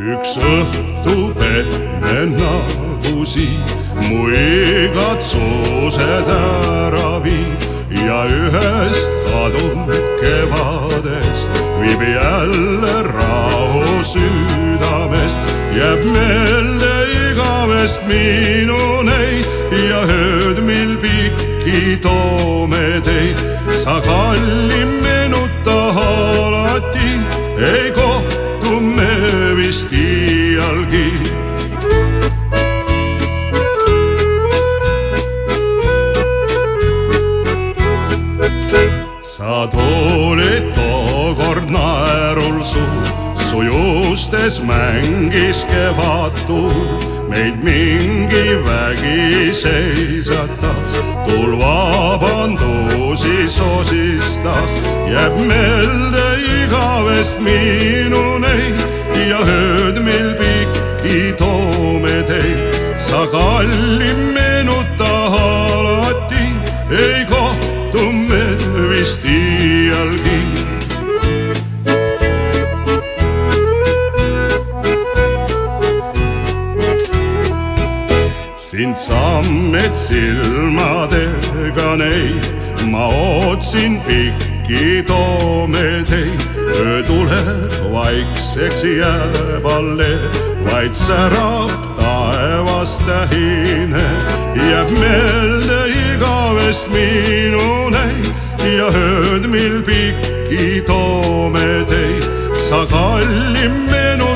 Üks õhtu pehme nagusid mu igad suused ära viib ja ühest kadunud kevadest viib jälle rahu südamest. Jääb meelde igavest minu neid ja ööd, mil pikki toome teid. Sa kallim meenuta alati, ei kohtu me vist iialgi. Sa olid tookord naerul su juustes mängis kevadtuul. Meid mingi vägi seisatas, tuul vabandusi sosistas. Jääb meelde igavest minu neid ja ööd, mil pikki toome teid. Sa kallim meenuta alati, ei kohtu me vist iialgi. Sind sammed silmadega neid, ma otsin pikki toome teid. Öö tuleb vaikseks, jääb alle, vaid särab taevas tähine. Jääb meelde igavest minu neid ja ööd, mil pikki toome teid. Sa kallim meenuta